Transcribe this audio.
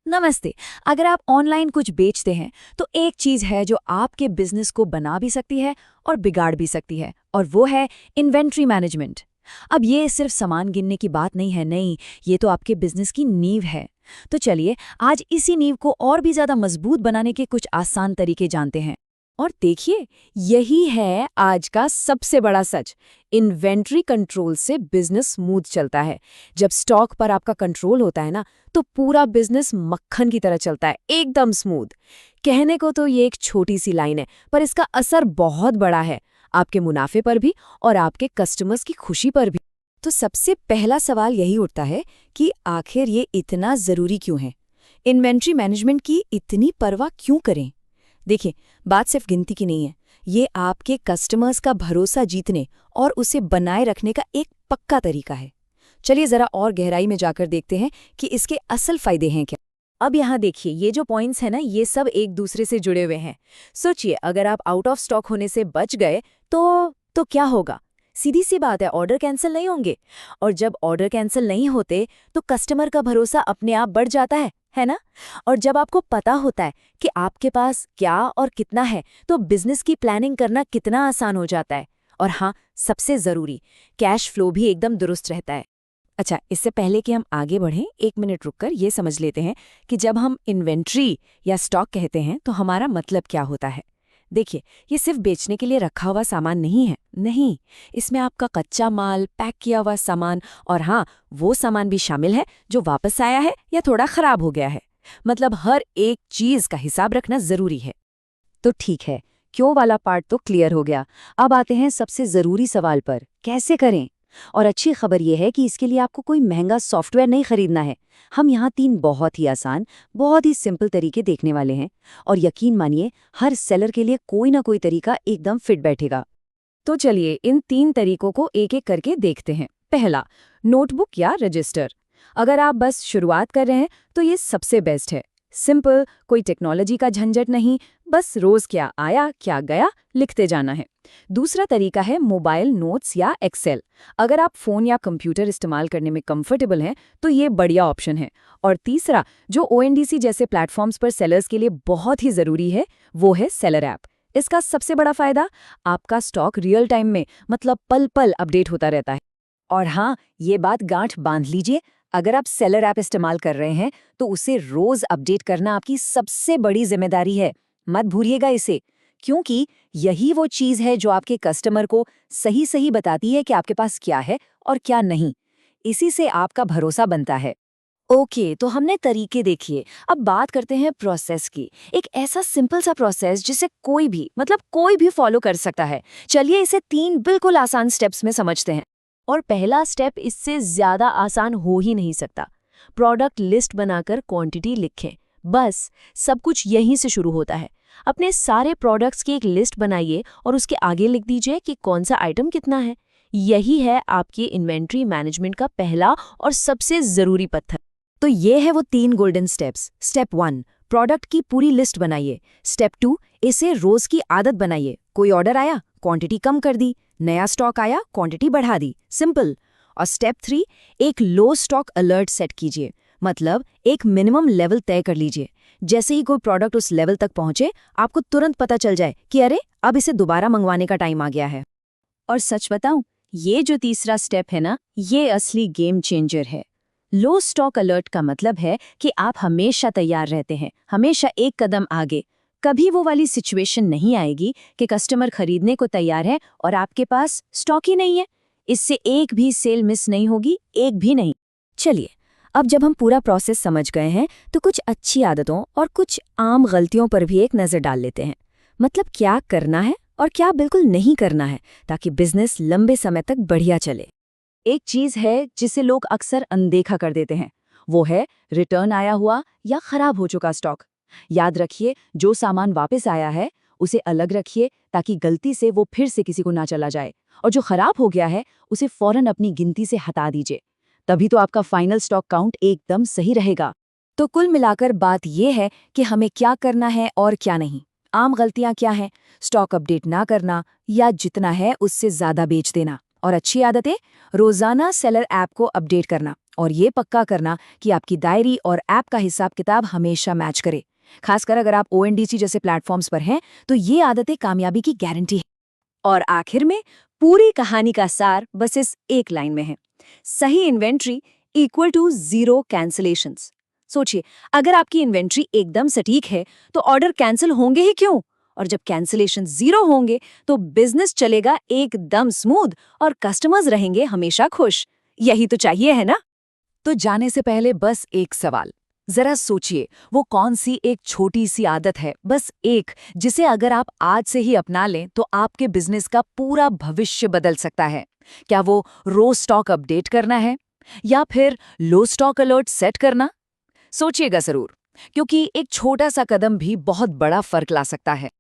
नमस्ते। अगर आप ऑनलाइन कुछ बेचते हैं तो एक चीज है जो आपके बिजनेस को बना भी सकती है और बिगाड़ भी सकती है, और वो है इन्वेंट्री मैनेजमेंट। अब ये सिर्फ सामान गिनने की बात नहीं है, नहीं, ये तो आपके बिजनेस की नींव है। तो चलिए आज इसी नींव को और भी ज्यादा मजबूत बनाने के कुछ आसान तरीके जानते हैं। और देखिए, यही है आज का सबसे बड़ा सच। इन्वेंट्री कंट्रोल से बिजनेस स्मूथ चलता है। जब स्टॉक पर आपका कंट्रोल होता है ना, तो पूरा बिजनेस मक्खन की तरह चलता है, एकदम स्मूथ। कहने को तो ये एक छोटी सी लाइन है, पर इसका असर बहुत बड़ा है, आपके मुनाफे पर भी और आपके कस्टमर्स की खुशी पर भी। तो सबसे पहला सवाल यही उठता है कि आखिर ये इतना जरूरी क्यों है? इन्वेंट्री मैनेजमेंट की इतनी परवाह क्यों करें? देखिए, बात सिर्फ गिनती की नहीं है। ये आपके कस्टमर्स का भरोसा जीतने और उसे बनाए रखने का एक पक्का तरीका है। चलिए जरा और गहराई में जाकर देखते हैं कि इसके असल फायदे हैं क्या। अब यहाँ देखिए, ये जो पॉइंट्स हैं ना, ये सब एक दूसरे से जुड़े हुए हैं। सोचिए, अगर आप आउट ऑफ स्टॉक होने से बच गए तो क्या होगा? सीधी सी बात है, ऑर्डर कैंसिल नहीं होंगे। और जब ऑर्डर कैंसिल नहीं होते तो कस्टमर का भरोसा अपने आप बढ़ जाता है ना? और जब आपको पता होता है कि आपके पास क्या और कितना है, तो बिजनेस की प्लानिंग करना कितना आसान हो जाता है। और हाँ, सबसे जरूरी, कैश फ्लो भी एकदम दुरुस्त रहता है। अच्छा, इससे पहले कि हम आगे बढ़ें, एक मिनट रुककर ये समझ लेते हैं कि जब हम इन्वेंट्री या स्टॉक कहते हैं तो हमारा मतलब क्या होता है। देखिए, ये सिर्फ बेचने के लिए रखा हुआ सामान नहीं है, नहीं। इसमें आपका कच्चा माल, पैक किया हुआ सामान और हाँ, वो सामान भी शामिल है जो वापस आया है या थोड़ा खराब हो गया है। मतलब हर एक चीज का हिसाब रखना जरूरी है। तो ठीक है, क्यों वाला पार्ट तो क्लियर हो गया। अब आते हैं सबसे जरूरी सवाल पर, कैसे करें? और अच्छी खबर यह है कि इसके लिए आपको कोई महंगा सॉफ्टवेयर नहीं खरीदना है। हम यहाँ 3 बहुत ही आसान, बहुत ही सिंपल तरीके देखने वाले हैं, और यकीन मानिए, हर सेलर के लिए कोई ना कोई तरीका एकदम फिट बैठेगा। तो चलिए इन 3 तरीकों को एक एक करके देखते हैं। पहला, नोटबुक या रजिस्टर। अगर आप बस शुरुआत कर रहे हैं तो ये सबसे बेस्ट है। सिंपल, कोई टेक्नोलॉजी का झंझट नहीं, बस रोज क्या आया क्या गया लिखते जाना है। दूसरा तरीका है मोबाइल नोट्स या एक्सेल। अगर आप फोन या कंप्यूटर इस्तेमाल करने में कंफर्टेबल हैं तो ये बढ़िया ऑप्शन है। और तीसरा, जो ओएनडीसी जैसे प्लेटफॉर्म्स पर सेलर्स के लिए बहुत ही जरूरी है, वो है सेलर ऐप। इसका सबसे बड़ा फायदा, आपका स्टॉक रियल टाइम में, मतलब पल पल अपडेट होता रहता है। और हाँ, ये बात गांठ बांध लीजिए, अगर आप सेलर ऐप इस्तेमाल कर रहे हैं तो उसे रोज अपडेट करना आपकी सबसे बड़ी जिम्मेदारी है। मत भूलिएगा इसे, क्योंकि यही वो चीज है जो आपके कस्टमर को सही सही बताती है कि आपके पास क्या है और क्या नहीं। इसी से आपका भरोसा बनता है। ओके, तो हमने तरीके देखिए। अब बात करते हैं प्रोसेस की। एक ऐसा सिंपल सा प्रोसेस जिसे कोई भी, मतलब कोई भी फॉलो कर सकता है। चलिए इसे 3 बिल्कुल आसान स्टेप्स में समझते हैं। और पहला स्टेप इससे ज्यादा आसान हो ही नहीं सकता। प्रोडक्ट लिस्ट बनाकर क्वांटिटी लिखें। बस, सब कुछ यहीं से शुरू होता है। अपने सारे प्रोडक्ट्स की एक लिस्ट बनाइए और उसके आगे लिख दीजिए कि कौन सा आइटम कितना है। यही है आपके इन्वेंट्री मैनेजमेंट का पहला और सबसे जरूरी पत्थर। तो ये है वो 3 गोल्डन स्टेप्स। स्टेप 1, प्रोडक्ट की पूरी लिस्ट बनाइए। स्टेप 2, इसे रोज की आदत बनाइए। कोई ऑर्डर आया, क्वांटिटी कम कर दी, नया स्टॉक आया, क्वांटिटी बढ़ा दी, सिंपल। और स्टेप 3, एक लो स्टॉक अलर्ट सेट कीजिए, मतलब एक मिनिमम लेवल तय कर लीजिए। जैसे ही कोई प्रोडक्ट उस लेवल तक पहुंचे, आपको तुरंत पता चल जाए कि अरे, अब इसे दोबारा मंगवाने का टाइम आ गया है। और सच बताऊं, ये जो तीसरा स्टेप है ना, ये असली गेम चेंजर है। लो स्टॉक अलर्ट का मतलब है कि आप हमेशा तैयार रहते हैं, हमेशा एक कदम आगे। कभी वो वाली सिचुएशन नहीं आएगी कि कस्टमर खरीदने को तैयार है और आपके पास स्टॉक ही नहीं है। इससे एक भी सेल मिस नहीं होगी, एक भी नहीं। चलिए, अब जब हम पूरा प्रोसेस समझ गए हैं तो कुछ अच्छी आदतों और कुछ आम गलतियों पर भी एक नज़र डाल लेते हैं। मतलब क्या करना है और क्या बिल्कुल नहीं करना है, ताकि बिजनेस लंबे समय तक बढ़िया चले। एक चीज है जिसे लोग अक्सर अनदेखा कर देते हैं, वो है रिटर्न आया हुआ या खराब हो चुका स्टॉक। याद रखिए, जो सामान वापस आया है उसे अलग रखिए ताकि गलती से वो फिर से किसी को ना चला जाए, और जो खराब हो गया है उसे फौरन अपनी गिनती से हटा दीजिए। तभी तो आपका फाइनल स्टॉक काउंट एकदम सही रहेगा। तो कुल मिलाकर बात यह है कि हमें क्या करना है और क्या नहीं। आम गलतियां क्या हैं? स्टॉक अपडेट ना करना या जितना है उससे ज्यादा बेच देना, और अच्छी आदतें, रोजाना सेलर ऐप को अपडेट करना और ये पक्का करना कि आपकी डायरी और ऐप का हिसाब किताब हमेशा मैच करे। खासकर अगर आप ओएनडीसी जैसे प्लेटफॉर्म्स पर हैं, तो ये आदतें कामयाबी की गारंटी है। और आखिर में पूरी कहानी का सार बस इस एक लाइन में है। सही inventory equal to zero cancellations. सोचिए, अगर आपकी इन्वेंट्री एकदम सटीक है तो ऑर्डर कैंसिल होंगे ही क्यों? और जब कैंसिलेशन जीरो होंगे तो बिजनेस चलेगा एकदम स्मूथ और कस्टमर्स रहेंगे हमेशा खुश। यही तो चाहिए, है ना? तो जाने से पहले बस एक सवाल, जरा सोचिए, वो कौन सी एक छोटी सी आदत है, बस एक, जिसे अगर आप आज से ही अपना लें तो आपके बिजनेस का पूरा भविष्य बदल सकता है। क्या वो रोज स्टॉक अपडेट करना है, या फिर लो स्टॉक अलर्ट सेट करना? सोचिएगा जरूर, क्योंकि एक छोटा सा कदम भी बहुत बड़ा फर्क ला सकता है।